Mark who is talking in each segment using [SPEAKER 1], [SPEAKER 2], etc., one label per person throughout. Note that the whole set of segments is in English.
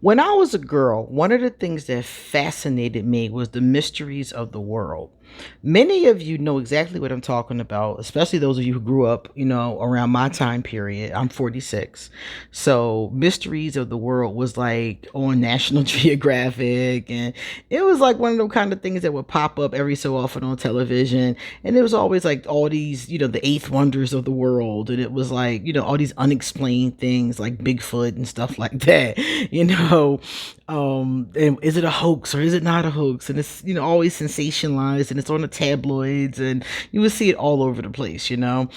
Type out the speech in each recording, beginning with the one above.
[SPEAKER 1] When I was a girl, one of the things that fascinated me was the mysteries of the world. Many of you know exactly what I'm talking about, especially those of you who grew up, around my time period. I'm 46. So, Mysteries of the World was like on National Geographic, and it was like one of those kind of things that would pop up every so often on television. And it was always like all these, the eighth wonders of the world. And it was like, all these unexplained things like Bigfoot and stuff like that, and is it a hoax or is it not a hoax? And it's, always sensationalized and it's on the tabloids and you would see it all over the place. And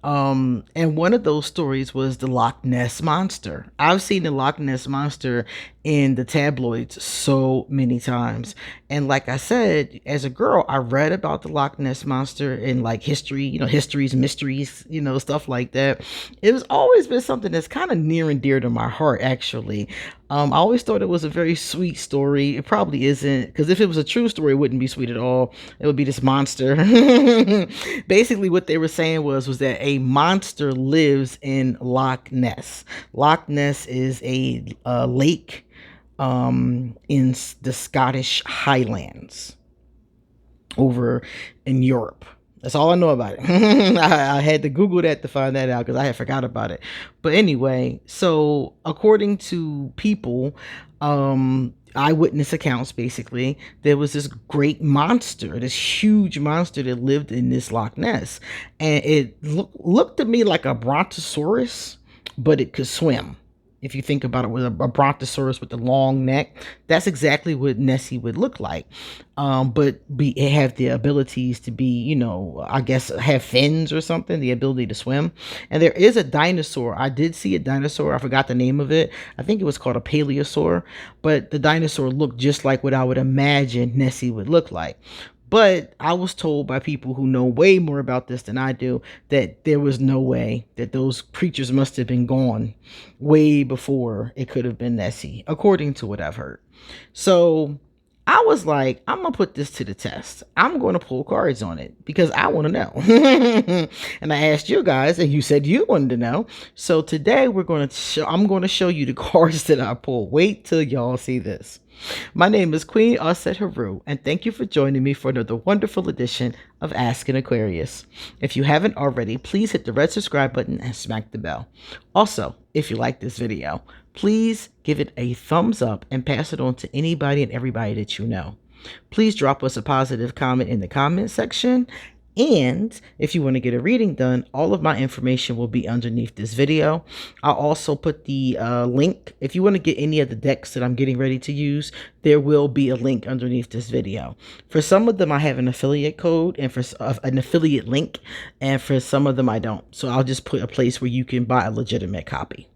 [SPEAKER 1] one of those stories was the Loch Ness monster. I've seen the Loch Ness monster in the tabloids so many times. And like I said, as a girl, I read about the Loch Ness monster in like history, histories, mysteries, stuff like that. It was always been something that's kind of near and dear to my heart, actually. I always thought it was a very sweet story. It probably isn't, because if it was a true story, it wouldn't be sweet at all. It would be this monster. Basically, what they were saying was that a monster lives in Loch Ness. Loch Ness is a lake in the Scottish Highlands over in Europe. That's all I know about it. I had to Google that to find that out because I had forgot about it. But anyway, so according to people, eyewitness accounts, basically, there was this great monster, this huge monster that lived in this Loch Ness. And it looked to me like a brontosaurus, but it could swim. If you think about it, with a brontosaurus with the long neck, that's exactly what Nessie would look like. But it have the abilities to be, I guess have fins or something, the ability to swim. And there is a dinosaur. I did see a dinosaur. I forgot the name of it. I think it was called a paleosaur. But the dinosaur looked just like what I would imagine Nessie would look like. But I was told by people who know way more about this than I do that there was no way, that those creatures must have been gone way before it could have been Nessie, according to what I've heard. So I was like, I'm going to put this to the test. I'm going to pull cards on it because I want to know. And I asked you guys and you said you wanted to know. So today I'm going to show you the cards that I pulled. Wait till y'all see this. My name is QueenAusetHeru, and thank you for joining me for another wonderful edition of Ask an Aquarius. If you haven't already, please hit the red subscribe button and smack the bell. Also, if you like this video, please give it a thumbs up and pass it on to anybody and everybody that you know. Please drop us a positive comment in the comment section. And if you want to get a reading done, all of my information will be underneath this video. I'll also put the link. If you want to get any of the decks that I'm getting ready to use, there will be a link underneath this video. For some of them, I have an affiliate code and for an affiliate link, and for some of them, I don't. So I'll just put a place where you can buy a legitimate copy.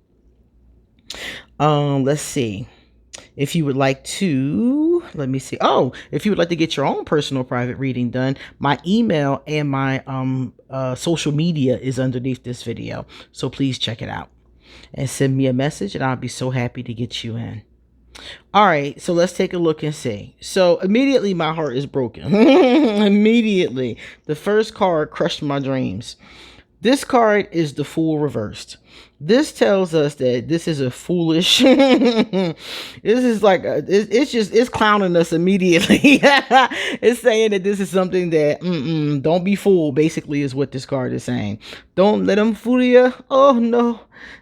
[SPEAKER 1] Let's see. If you would like to, if you would like to get your own personal private reading done, my email and my social media is underneath this video. So please check it out and send me a message and I'll be so happy to get you in. All right, so let's take a look and see. So immediately my heart is broken. Immediately. The first card crushed my dreams. This card is the Fool reversed. This tells us that this is a foolish, this is like, it's clowning us immediately. It's saying that this is something that, don't be fooled, basically is what this card is saying. Don't let them fool you. Oh no.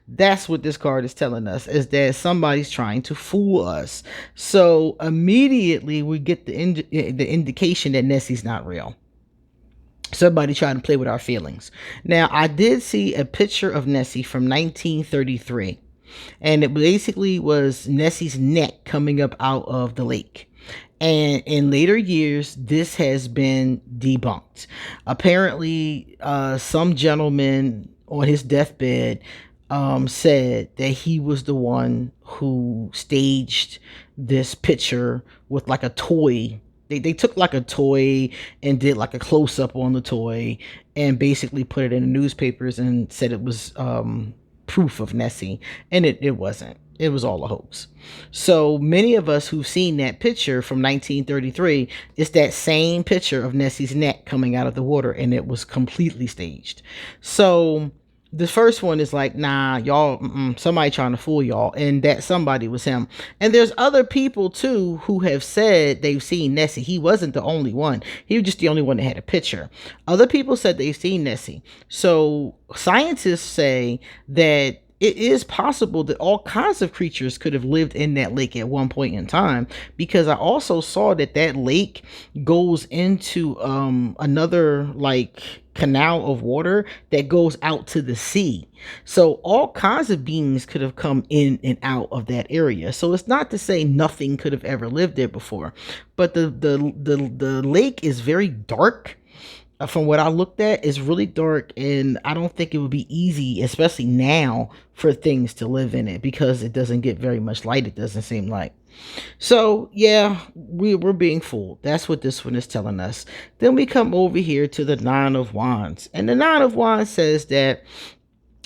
[SPEAKER 1] That's what this card is telling us, is that somebody's trying to fool us. So immediately we get the indication that Nessie's not real. Somebody trying to play with our feelings. Now, I did see a picture of Nessie from 1933, and it basically was Nessie's neck coming up out of the lake. And in later years, this has been debunked. Apparently, some gentleman on his deathbed said that he was the one who staged this picture with like a toy. They took like a toy and did like a close-up on the toy and basically put it in the newspapers and said it was proof of Nessie. And it wasn't. It was all a hoax. So many of us who've seen that picture from 1933, it's that same picture of Nessie's neck coming out of the water, and it was completely staged. So The first one is like, nah, y'all, somebody trying to fool y'all, and that somebody was him. And there's other people too who have said they've seen Nessie. He wasn't the only one. He was just the only one that had a picture. Other people said they've seen Nessie. So scientists say that it is possible that all kinds of creatures could have lived in that lake at one point in time, because I also saw that that lake goes into another like canal of water that goes out to the sea. So all kinds of beings could have come in and out of that area. So it's not to say nothing could have ever lived there before, but the lake is very dark. From what I looked at, it's really dark, and I don't think it would be easy, especially now, for things to live in it, because it doesn't get very much light, it doesn't seem like. So yeah, we're being fooled. That's what this one is telling us. Then we come over here to the Nine of Wands, and the Nine of Wands says that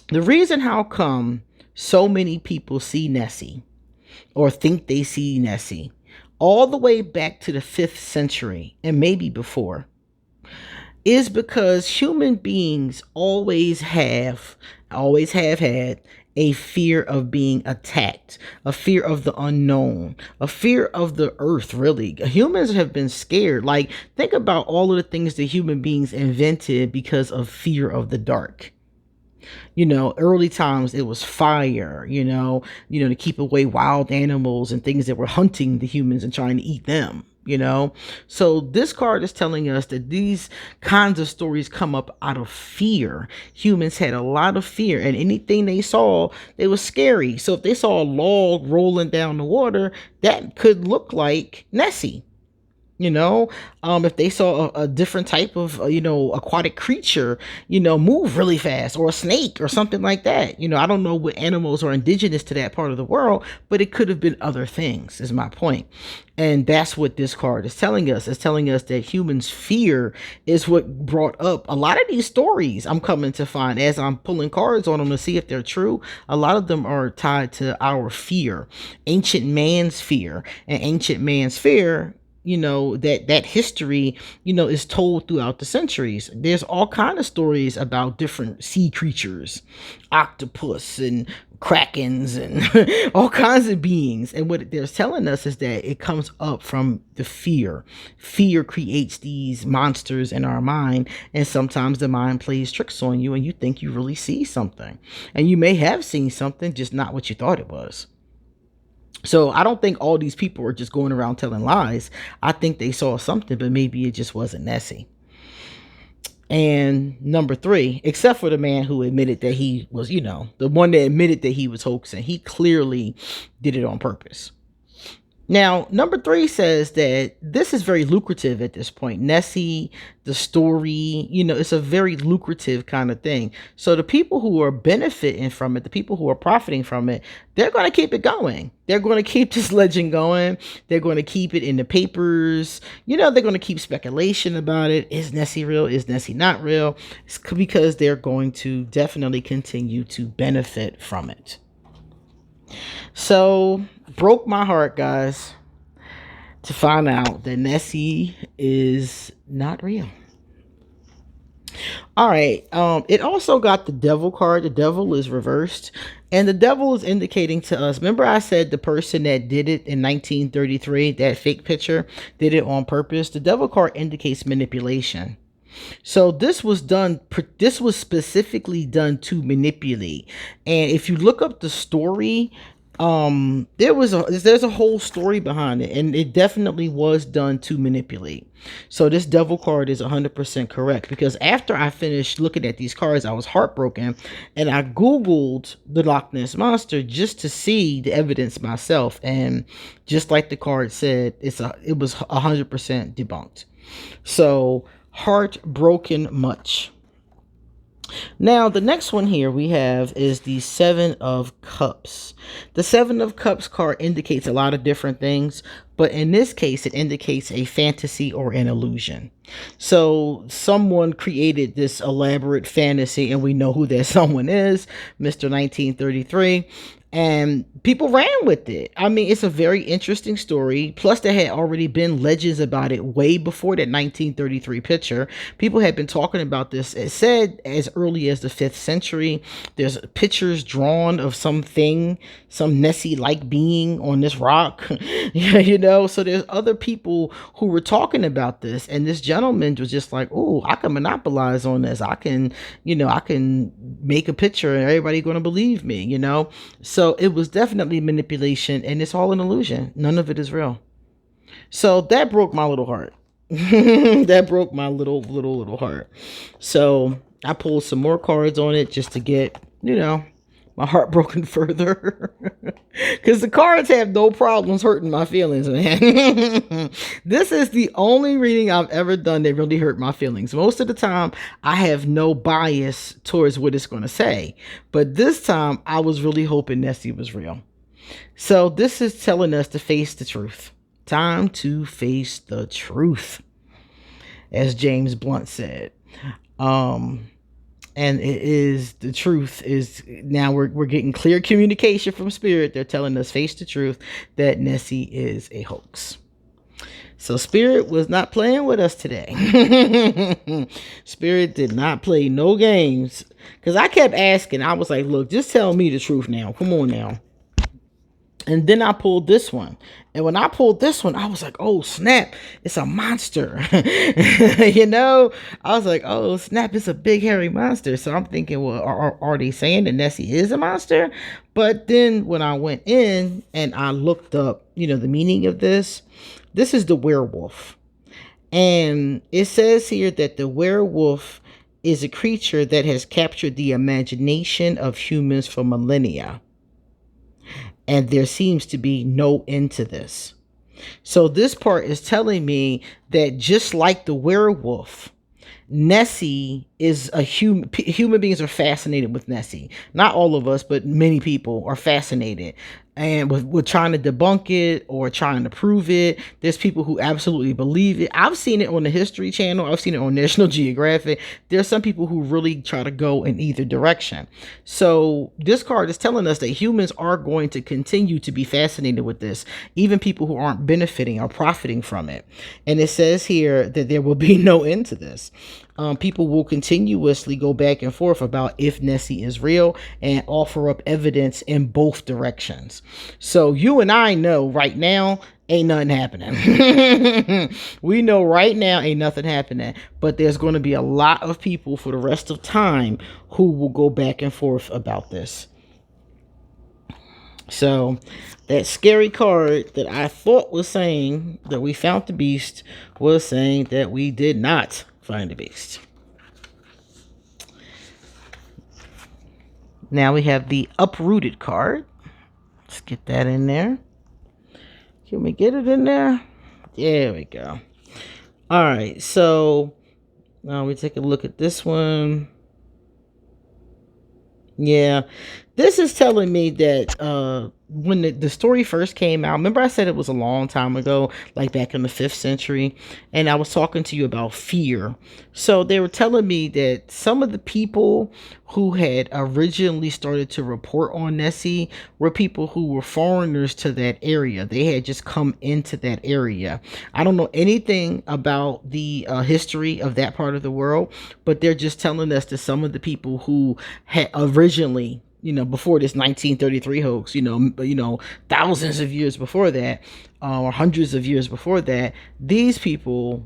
[SPEAKER 1] the reason how come so many people see Nessie or think they see Nessie all the way back to the 5th century and maybe before is because human beings always have had a fear of being attacked, a fear of the unknown, a fear of the earth. Really, humans have been scared. Like, think about all of the things that human beings invented because of fear of the dark. You know, early times it was fire, to keep away wild animals and things that were hunting the humans and trying to eat them. So this card is telling us that these kinds of stories come up out of fear. Humans had a lot of fear, and anything they saw, they was scary. So if they saw a log rolling down the water, that could look like Nessie. If they saw a different type of, aquatic creature, move really fast, or a snake or something like that. I don't know what animals are indigenous to that part of the world, but it could have been other things, is my point. And that's what this card is telling us. It's telling us that humans' fear is what brought up a lot of these stories. I'm coming to find, as I'm pulling cards on them to see if they're true, a lot of them are tied to our fear, ancient man's fear. And ancient man's fear, that history, is told throughout the centuries. There's all kind of stories about different sea creatures, octopus and krakens and all kinds of beings. And what they're telling us is that it comes up from the fear. Fear creates these monsters in our mind, and sometimes the mind plays tricks on you and you think you really see something. And you may have seen something, just not what you thought it was. So I don't think all these people are just going around telling lies. I think they saw something, but maybe it just wasn't Nessie. And number 3, except for the man who admitted that he was, the one that admitted that he was hoaxing, he clearly did it on purpose. Now, number 3 says that this is very lucrative at this point. Nessie, the story, it's a very lucrative kind of thing. So the people who are benefiting from it, the people who are profiting from it, they're going to keep it going. They're going to keep this legend going. They're going to keep it in the papers. They're going to keep speculation about it. Is Nessie real? Is Nessie not real? It's because they're going to definitely continue to benefit from it. So, broke my heart, guys, to find out that Nessie is not real. All right. It also got the devil card. The devil is reversed, and the devil is indicating to us. Remember, I said the person that did it in 1933, that fake picture, did it on purpose. The devil card indicates manipulation. So this was specifically done to manipulate. And if you look up the story, there's a whole story behind it, and it definitely was done to manipulate. So this devil card is 100% correct, because after I finished looking at these cards, I was heartbroken, and I googled the Lochness monster just to see the evidence myself, and just like the card said, it was 100% debunked. So heartbroken much. Now, the next one here we have is the 7 of Cups. The 7 of Cups card indicates a lot of different things, but in this case, it indicates a fantasy or an illusion. So someone created this elaborate fantasy, and we know who that someone is, Mr. 1933. and people ran with it. I mean, it's a very interesting story. Plus, there had already been legends about it way before that 1933 picture. People had been talking about this. It said as early as the 5th century. There's pictures drawn of something, some Nessie-like being on this rock. So there's other people who were talking about this, and this gentleman was just like, "Oh, I can monopolize on this. I can make a picture, and everybody going to believe me." So it was definitely manipulation, and it's all an illusion. None of it is real. So that broke my little heart. That broke my little heart. So I pulled some more cards on it just to get, my heart broken further. Because the cards have no problems hurting my feelings, man. This is the only reading I've ever done that really hurt my feelings. Most of the time, I have no bias towards what it's going to say. But this time, I was really hoping Nessie was real. So this is telling us to face the truth. Time to face the truth, as James Blunt said. And it is, the truth is, now we're getting clear communication from Spirit. They're telling us, face the truth, that Nessie is a hoax. So Spirit was not playing with us today. Spirit did not play no games. Because I kept asking. I was like, look, just tell me the truth now. Come on now. And then I pulled this one. And when I pulled this one, I was like, oh, snap, it's a monster. I was like, oh, snap, it's a big, hairy monster. So I'm thinking, well, are they saying that Nessie is a monster? But then when I went in and I looked up, the meaning of this is the werewolf. And it says here that the werewolf is a creature that has captured the imagination of humans for millennia. And there seems to be no end to this. So this part is telling me that just like the werewolf, Nessie is a human beings are fascinated with Nessie. Not all of us, but many people are fascinated. And with trying to debunk it or trying to prove it. There's people who absolutely believe it. I've seen it on the History Channel. I've seen it on National Geographic. There's some people who really try to go in either direction. So this card is telling us that humans are going to continue to be fascinated with this. Even people who aren't benefiting or profiting from it. And it says here that there will be no end to this. People will continuously go back and forth about if Nessie is real and offer up evidence in both directions. So you and I know right now ain't nothing happening. We know right now ain't nothing happening. But there's going to be a lot of people for the rest of time who will go back and forth about this. So that scary card that I thought was saying that we found the beast was saying that we did not find the beast. Now we have the uprooted card. Let's get that in there. Can we get it in there? There we go. All right, so now we take a look at this one. Yeah, this is telling me that when the story first came out, remember I said it was a long time ago, like back in the 5th century, and I was talking to you about fear. So they were telling me that some of the people who had originally started to report on Nessie were people who were foreigners to that area. They had just come into that area. I don't know anything about the history of that part of the world, but they're just telling us that some of the people who had originally, before this 1933 hoax, thousands of years before that, or hundreds of years before that, these people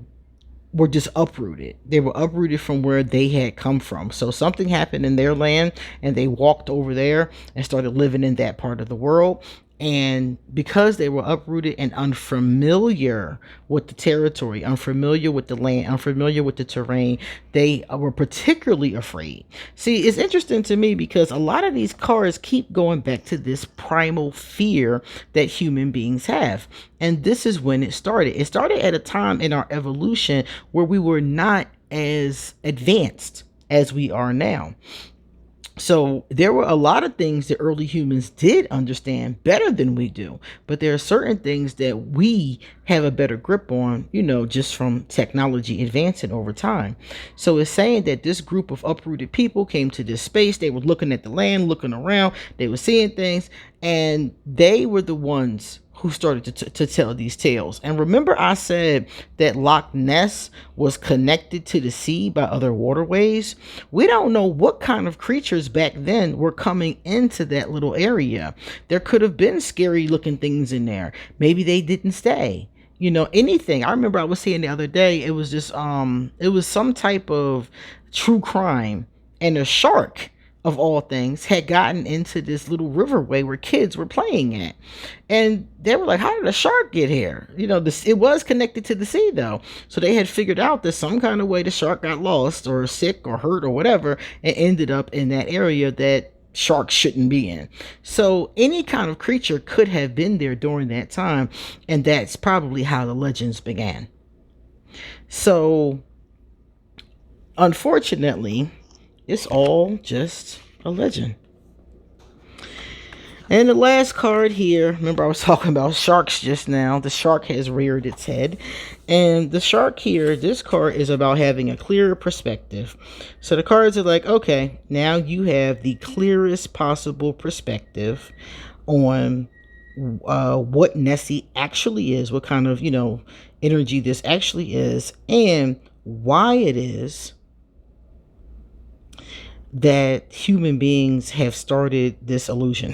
[SPEAKER 1] were just uprooted. They were uprooted from where they had come from. So something happened in their land and they walked over there and started living in that part of the world. And because they were uprooted and unfamiliar with the territory, unfamiliar with the land, unfamiliar with the terrain, they were particularly afraid. See, it's interesting to me because a lot of these cards keep going back to this primal fear that human beings have. And this is when it started. It started at a time in our evolution where we were not as advanced as we are now. So there were a lot of things that early humans did understand better than we do, but there are certain things that we have a better grip on, just from technology advancing over time. So it's saying that this group of uprooted people came to this space. They were looking at the land, looking around, they were seeing things, and they were the ones who started to tell these tales. And remember, I said that Lochness was connected to the sea by other waterways. We don't know what kind of creatures back then were coming into that little area. There could have been scary looking things in there. Maybe they didn't stay. Anything. I remember I was saying the other day, it was just it was some type of true crime, and a shark of all things had gotten into this little riverway where kids were playing at, and they were like, how did a shark get here? It was connected to the sea though, so they had figured out that some kind of way the shark got lost or sick or hurt or whatever, and ended up in that area that sharks shouldn't be in. So any kind of creature could have been there during that time, and that's probably how the legends began. So unfortunately, it's all just a legend. And the last card here, remember I was talking about sharks just now. The shark has reared its head. And the shark here, this card is about having a clearer perspective. So the cards are like, okay, now you have the clearest possible perspective on what Nessie actually is, what kind of, energy this actually is, and why it is that human beings have started this illusion.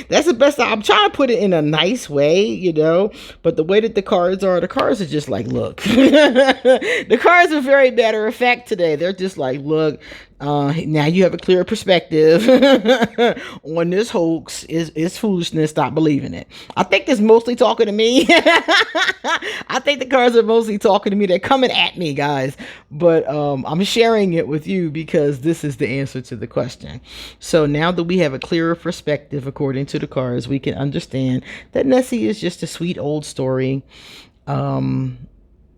[SPEAKER 1] That's the best. I'm trying to put it in a nice way, but the way that the cards are just like, look. The cards are very matter of fact today. They're just like, look, now you have a clearer perspective on this hoax. Is foolishness. Stop believing it. I think it's mostly talking to me. I think the cards are mostly talking to me. They're coming at me, guys. But I'm sharing it with you because this is the answer to the question. So now that we have a clearer perspective according to the cards, we can understand that Nessie is just a sweet old story.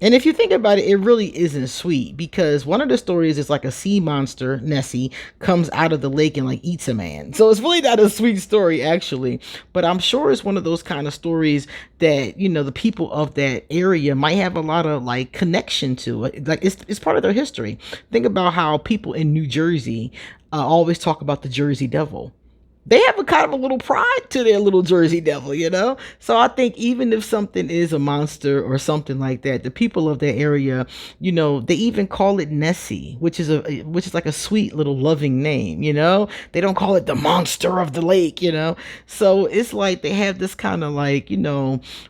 [SPEAKER 1] And if you think about it, it really isn't sweet, because one of the stories is like a sea monster, Nessie, comes out of the lake and like eats a man. So it's really not a sweet story, actually. But I'm sure it's one of those kind of stories that, the people of that area might have a lot of like connection to. Like it's part of their history. Think about how people in New Jersey always talk about the Jersey Devil. They have a kind of a little pride to their little Jersey Devil, So I think even if something is a monster or something like that, the people of that area, they even call it Nessie, which is like a sweet little loving name, They don't call it the monster of the lake, So it's like they have this kind of like,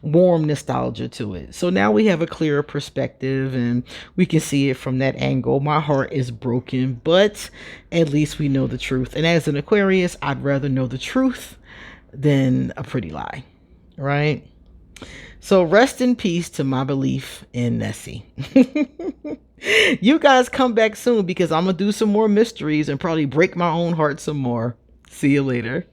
[SPEAKER 1] warm nostalgia to it. So now we have a clearer perspective and we can see it from that angle. My heart is broken, but at least we know the truth. And as an Aquarius, I'd rather know the truth than a pretty lie, right? So rest in peace to my belief in Nessie. You guys come back soon, because I'm gonna do some more mysteries and probably break my own heart some more. See you later.